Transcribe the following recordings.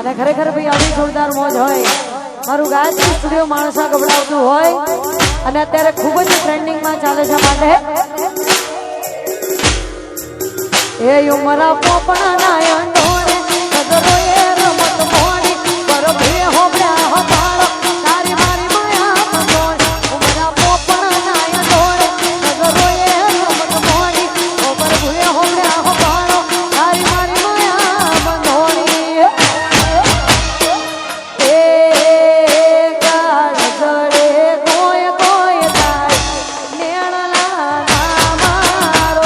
અને ખરેખર ભાઈ આવી જોરદાર મોજ હોય મારું ગાયત્રી સ્ટુડિયો માણસા ગબડાવતું હોય અને અત્યારે ખૂબ જ ટ્રેન્ડિંગમાં ચાલે છે માટે એ ઉમરા પોપણા ના અંડોરે નજરો એ રમત મોડી પર ભે હોબળ્યા હબાળો તારી મારી માયા મંદોર ઉમરા પોપણા ના અંડોરે નજરો એ રમત મોડી પર ભે હોબળ્યા હબાળો તારી મારી માયા મંદોરી એ ગાળ જડે કોઈ કોઈ તાર નેણલા ના મારો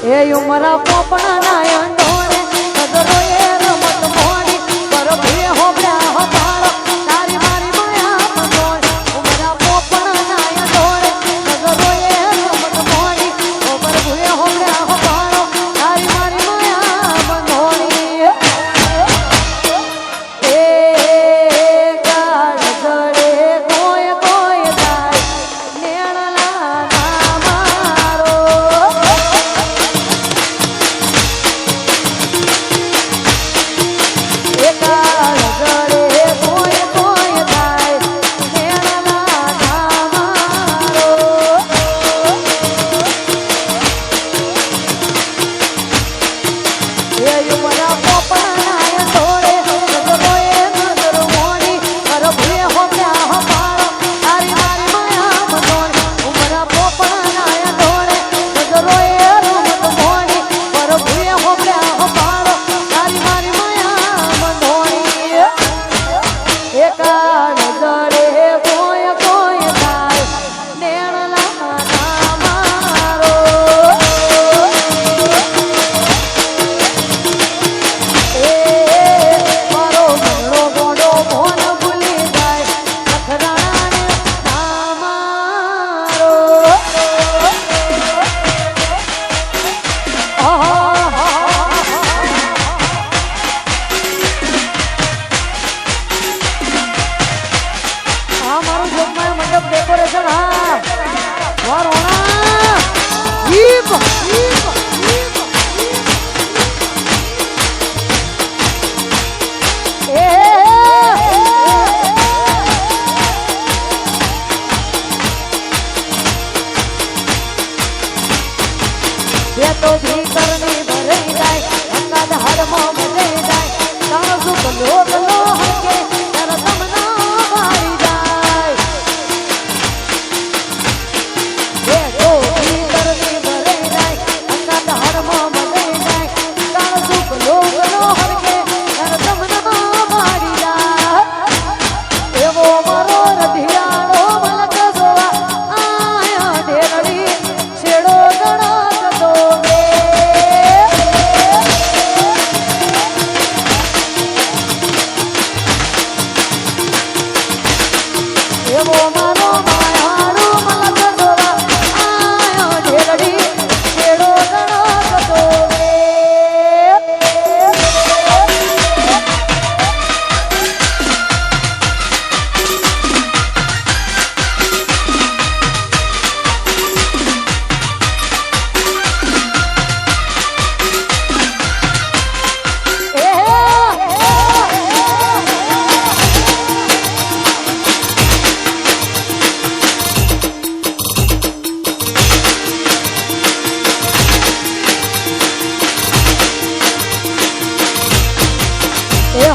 એ ઉમરા પોપણા ના અંડોરે નજરો એ રમત મોડી પર ભે હોબળ્યા હબાળો તારી મારી માયા મંદોર ઉમરા પોપણા ના અંડોરે નજરો એ રમત મોડી પર ભે હોબળ્યા હબાળો તારી મારી માયા મંદોરી એ ગાળ જડે કોઈ કોઈ તાર નેણલા ના મારો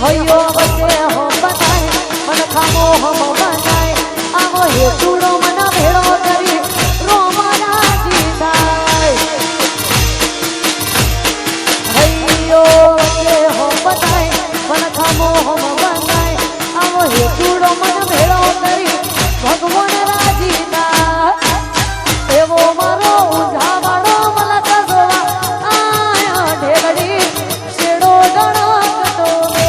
હૈયો વચ્ચે હમ બનાય મન ખામો હમ બનાય આવો હેતુડો મન ભેળો કરી રોમના જીતાય હૈયો વચ્ચે હમ બનાય મન ખામો હમ બનાય આવો હેતુડો મન ભેળો કરી ભગવાન રાજી થાય એવો મારો ઉંઝાવાળો મલક જોવા આયો ઢેગડી શેડો ગણતો રે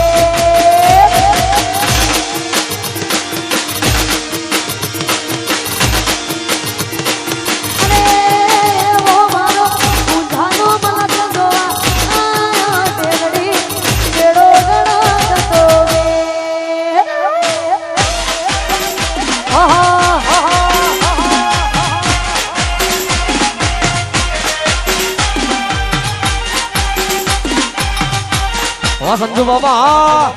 અરે એવો મારો ઉંઝાનો મલક જોવા આયો ઢેગડી શેડો ગણતો રે સંજુ બાબા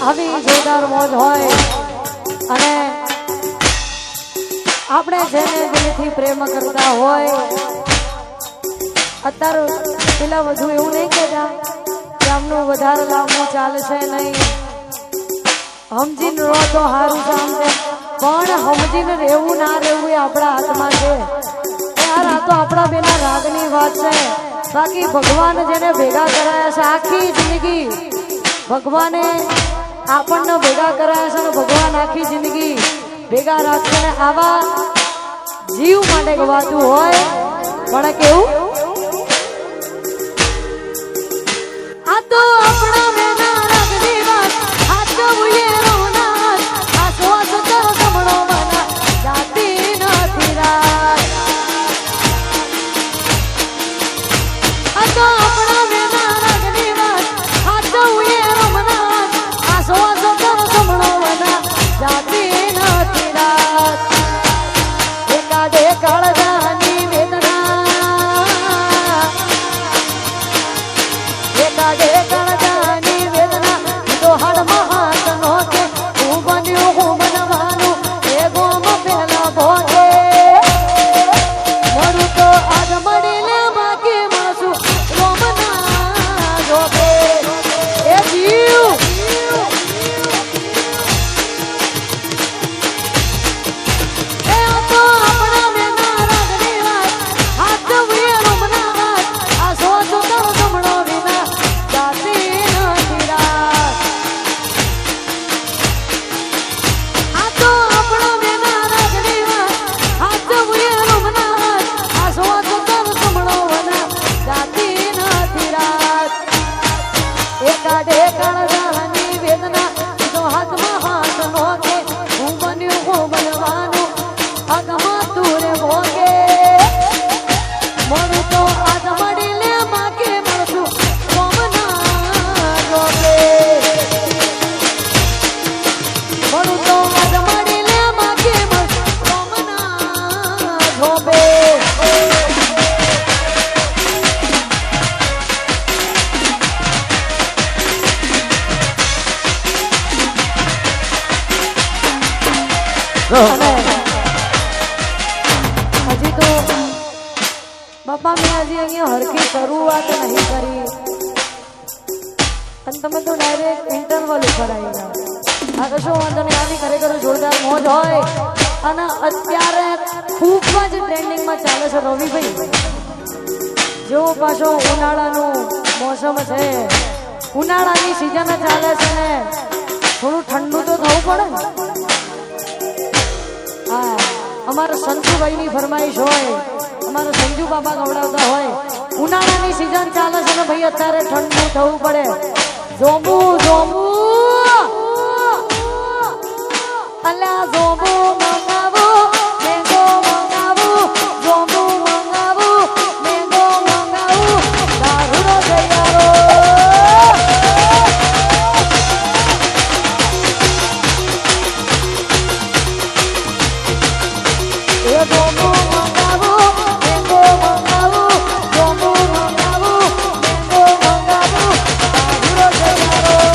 આવી જોરદાર મોજ હોય અને આપણે જેને દિલથી પ્રેમ કરતા હોય અત્યારે પેલા વધુ એવું નહીં કહેતા કે આમનું વધારે લાંબુ ચાલશે નહીં સમજીને રહો તો સારું સામે પણ સમજીને રહેવું ના રહેવું એ આપણા હાથમાં છે યાર આ તો આપણા બેના રાગની વાત છે બાકી ભગવાન જેને ભેગા કરાયા છે આખી જિંદગી ભગવાને આપણને ભેગા કરાયા છે ને ભગવાન આખી જિંદગી ભેગા રાખશે ને આવા જીવ માટે ગવાતું હોય પણ કેવું આ તો આપણા બેના રાગની વાત આ તો ઉયેરોના આ શ્વાસ તારો સમણો મના જાતી નથી રાત આ તો આપણા બેના રાગની વાત આ તો ઉયેરોના આ શ્વાસ તારો સમણો મના જાતી નથી રાત એકાદે કાળજાની વેદના એકાદે કાળજાની વેદના તો હડમાં હાથ નો કે હું બન્યું હું બનવાનું એ ગોમ પેલા ભોગે મળું તો આજ મળી લે બાકી મળશું રોમના જોગે એ જીવ અને હજી તો બાપા મેં હજી અહીંયા હરખી શરૂઆત નહીં કરી અને તમે તો ડાયરેક્ટ ઇન્ટરવલ ઉપર આવી ગયા આ કશો વાંધો નહીં આવી ખરેખર જોરદાર મોજ હોય અને અત્યારે ખૂબ જ ટ્રેન્ડિંગમાં ચાલે છે રવિભાઈ જેવો પાછો ઉનાળાનું મોસમ છે ઉનાળાની સિઝન ચાલે છે ને થોડું ઠંડુ તો થવું પડે ને હા અમારા સંજુભાઈની ફરમાઈશ હોય અમારા સંજુ બાબા ગવડાવતા હોય ઉનાળાની સિઝન ચાલે છે ને ભાઈ અત્યારે ઠંડુ થવું પડે જોંબુ જોંબુ અલ્યા જોંબુ મંગાવો મેંગો મંગાવો જોંબુ મંગાવો મેંગો મંગાવો દારૂનો તૈયારો એ જોંબુ મંગાવો મેંગો મંગાવો જોંબુ મંગાવો મેંગો મંગાવો દારૂનો તૈયારો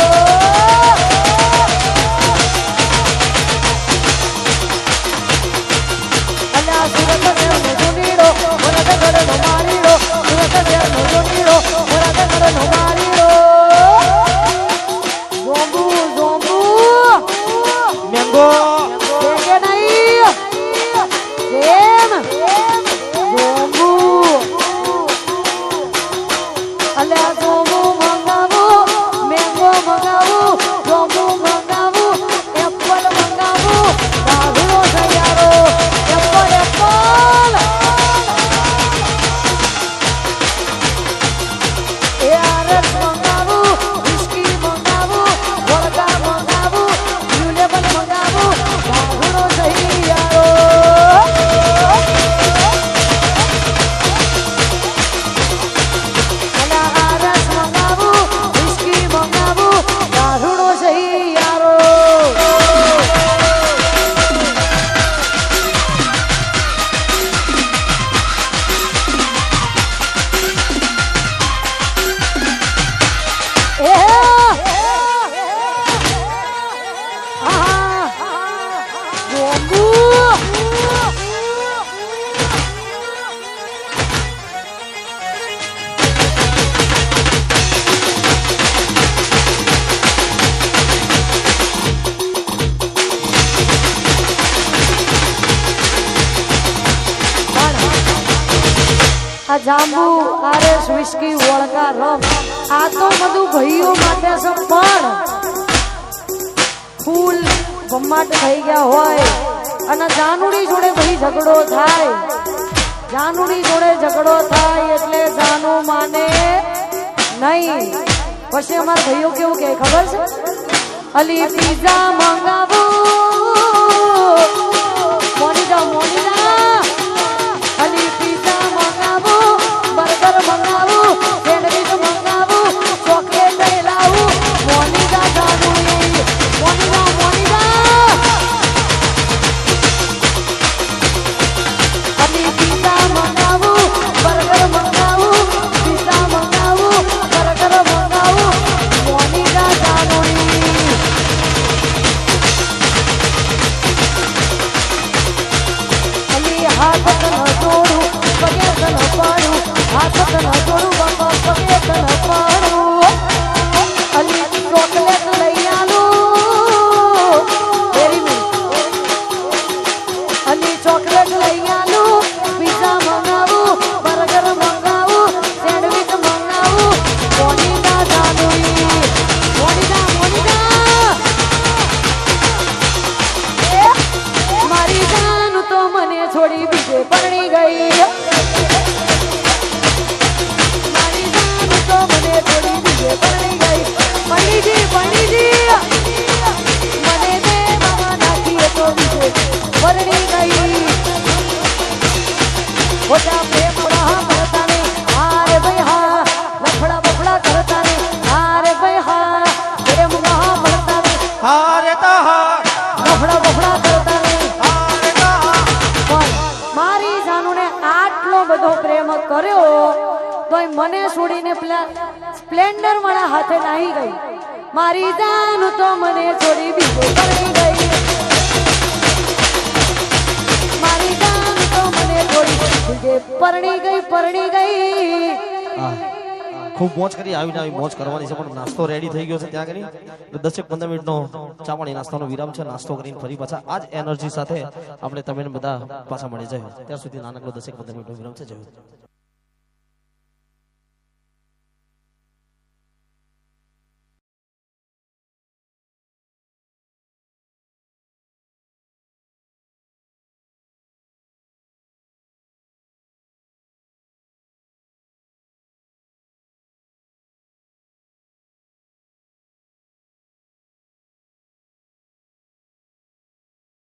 જાંબુ આરએસ વિસ્કી વળકા રમ આ તો બધું ભાઈઓ માટે છે પણ ફૂલ ભમ્માટ થઈ ગયા હોય અને જાનુડી જોડે ભાઈ ઝઘડો થાય જાનુડી જોડે ઝઘડો થાય એટલે જાનુ માને નહીં પછી અમારા ભાઈઓ કેવું કે ખબર છે અલી પીઝા મંગાવો મોનિકા મોનિકા અલી પીઝા મંગાવો બર્ગર મંગાવો સેન્ડવિચ મંગાવો ચોકલેટ લાવું મોનિકા જાનુડી મોનિકા મોનિકા અલી પીઝા મંગાવો બર્ગર મંગાવો પીઝા મંગાવો બર્ગર મંગાવો મોનિકા જાનુડી અલી હાથ ન જોડું પગે ન પાડું હાથ ન જોડું બાપા પગે ન પાડું અલી ચોકલેટ લઈ આલું અલી ચોકલેટ લઈ આલું પીઝા મંગાવું બર્ગર મંગાવું સેન્ડવિચ મંગાવું મોનિકા જાનુડી મોનિકા મોનિકા મારી જાન તો મને છોડી બીજે પરણી ગઈ મારી જાન તો મને છોડી બીજે પરણી ગઈ પંડીજી મને દે મામા નાખીએ તો બીજે પરણી ગઈ ખોટા પ્રેમ રાહ કરતા ને હારે ભાઈ હા લફડા બફડા કરતા ને હારે ભાઈ હા પ્રેમ રાહ મળતા ને હારે તા હા લફડા બફડા કરતા ને હારે તા હા પણ મારી જાનુને આટલો બધો પ્રેમ કર્યો તોય મને છોડીને પેલા સ્પ્લેન્ડર વાળા હાથે નાહી ગઈ મારી જાન તો મને છોડી બીજે પરણી ગઈ કે પરણી ગઈ હા ખૂબ મોજ કરી આવીને આવી મોજ કરવાની છે પણ નાસ્તો રેડી થઈ ગયો છે ત્યાં કરી 10-15 મિનિટનો ચા પાણી નાસ્તાનો વિરામ છે નાસ્તો કરીને ફરી પાછા આ જ એનર્જી સાથે આપણે તમે બધા પાછા મળી જાય ત્યાં સુધી નાનકડો 10-15 મિનિટનો વિરામ છે જય